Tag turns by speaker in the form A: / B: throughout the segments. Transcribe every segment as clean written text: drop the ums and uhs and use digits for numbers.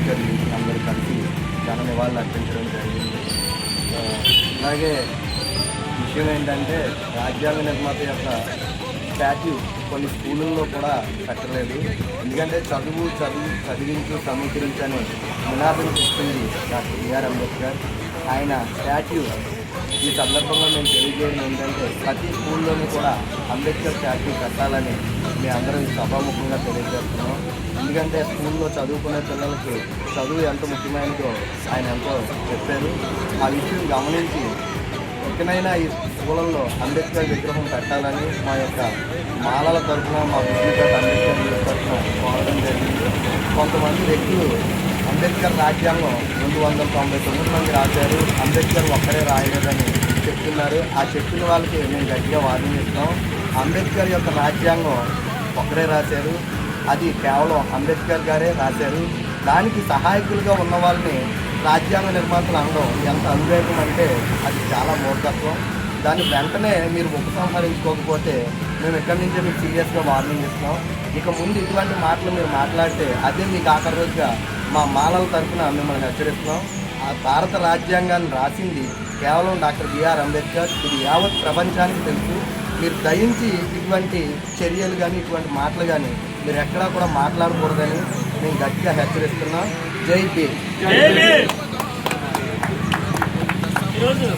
A: అంబేద్కర్ అందరూ కలిసి ఘన నివాళులు అర్పించడం జరిగింది. అలాగే విషయం ఏంటంటే రాజ్యాంగ నిర్మాత యొక్క స్టాట్యూ కొన్ని స్కూళ్ళల్లో కూడా పెట్టలేదు. ఎందుకంటే చదివించు సమీకరించని నినాదం ఇస్తుంది డాక్టర్ బిఆర్ అంబేద్కర్. ఆయన స్టాట్యూ ఈ సందర్భంగా మేము తెలియజేయడం ఏంటంటే ప్రతి స్కూల్లోనూ కూడా అంబేద్కర్ స్టాట్యూ పెట్టాలని మేము అందరం సభాముఖంగా తెలియజేస్తున్నాం. ఎందుకంటే స్కూల్లో చదువుకునే పిల్లలకి చదువు ఎంత ముఖ్యమైనదో ఆయన ఎంతో చెప్పారు. ఆ విషయం గమనించి ముఖ్యమైన ఈ స్కూళ్ళల్లో అంబేద్కర్ విగ్రహం పెట్టాలని మా యొక్క మాలల తరఫున మా విద్యుత్ అంబేద్కర్ తరఫున కోరడం జరిగింది. కొంతమంది వ్యక్తులు అంబేద్కర్ రాజ్యాంగం 299 మంది రాశారు, అంబేద్కర్ ఒక్కరే రాయలేదని చెప్తున్నారు. ఆ చెప్పిన వాళ్ళకి మేము గట్టిగా వార్నింగ్ ఇస్తాం. అంబేద్కర్ యొక్క రాజ్యాంగం ఒక్కరే రాశారు, అది కేవలం అంబేద్కర్ గారే రాశారు. దానికి సహాయకులుగా ఉన్న వాళ్ళని రాజ్యాంగ నిర్మాతలు అనడం ఎంత అవివేకం అంటే అది చాలా మూర్ఖత్వం. దాన్ని వెంటనే మీరు ఉపసంహరించుకోకపోతే మేము ఎక్కడి నుంచో మీకు సీరియస్గా వార్నింగ్ ఇస్తాం. ఇక ముందు ఇటువంటి మాటలు మీరు మాట్లాడితే అదే మీకు ఆఖరి రోజుగా మా మాలల తరఫున మిమ్మల్ని హెచ్చరిస్తున్నాం. ఆ భారత రాజ్యాంగాన్ని రాసింది కేవలం డాక్టర్ బిఆర్ అంబేద్కర్. ఇది యావత్ ప్రపంచానికి తెలుసు. మీరు దయించి ఇటువంటి చర్యలు కానీ ఇటువంటి మాటలు కానీ మీరు ఎక్కడా కూడా మాట్లాడకూడదని మేము గట్టిగా హెచ్చరిస్తున్నాం. జై భీమ్.
B: ఈరోజు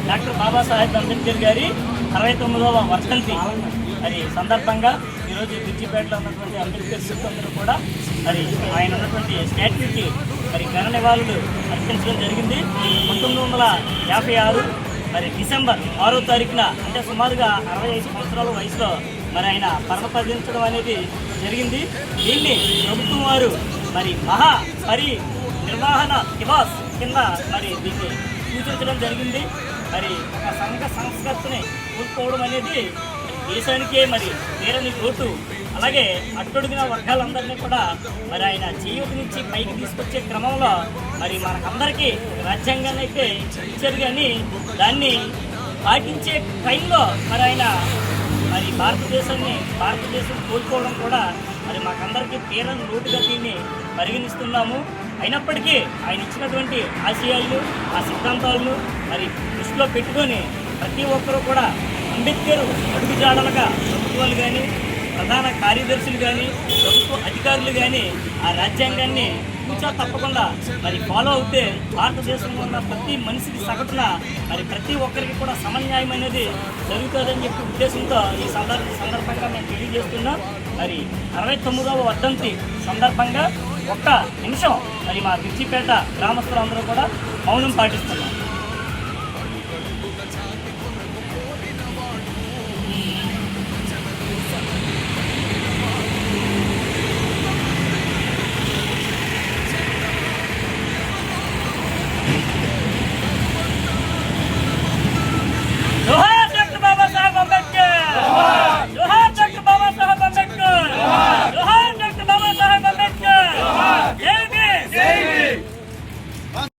B: డాక్టర్ బాబాసాహెబ్ అంబేద్కర్ గారి 69వ వర్ధంతి మరి సందర్భంగా ఈరోజు బిర్జిపేటలో ఉన్నటువంటి అంబేద్కర్ సిబ్బందులు కూడా మరి ఆయన ఉన్నటువంటి స్టాట్యూకి మరి ఘన నివాళులు అర్పించడం జరిగింది. 1956 మరి డిసెంబర్ 6వ తారీఖున అంటే సుమారుగా 65 సంవత్సరాల వయసులో మరి ఆయన పరమపదించడం అనేది జరిగింది. దీన్ని ప్రభుత్వం వారు మరి మహా నిర్వహణ దివాస్ కింద మరి దీన్ని సూచించడం జరిగింది. మరి ఒక సంఘ సంస్కృతిని కోల్పోవడం అనేది దేశానికే మరి తీరని లోటు. అలాగే అట్టడుగిన వర్గాలందరినీ కూడా మరి ఆయన చేయూత నుంచి పైకి తీసుకొచ్చే క్రమంలో మరి మనకందరికీ రాజ్యాంగాన్ని అయితే ఇచ్చారు, కానీ దాన్ని పాటించే టైంలో మరి ఆయన మరి భారతదేశం కోల్పోవడం కూడా మరి మాకందరికీ తీరని లోటుగా దీన్ని పరిగణిస్తున్నాము. అయినప్పటికీ ఆయన ఇచ్చినటువంటి ఆశయాలు ఆ సిద్ధాంతాలను మరి దృష్టిలో పెట్టుకొని ప్రతి ఒక్కరూ కూడా అంబేద్కర్ అడుగుజాడలుగా ప్రభుత్వాలు కానీ ప్రధాన కార్యదర్శులు కానీ ప్రభుత్వ అధికారులు కానీ ఆ రాజ్యాంగాన్ని కూర్చో తప్పకుండా మరి ఫాలో అవుతే భారతదేశంలో ఉన్న ప్రతి మనిషికి సగటున మరి ప్రతి ఒక్కరికి కూడా సమన్యాయం అనేది జరుగుతుందని చెప్పి ఉద్దేశంతో ఈ సందర్భంగా మేము తెలియజేస్తున్నాం. మరి 69వ వర్ధంతి సందర్భంగా ఒక్క నిమిషం మరి మా బిర్జిపేట గ్రామస్తులందరూ కూడా మౌనం పాటిస్తున్నాం.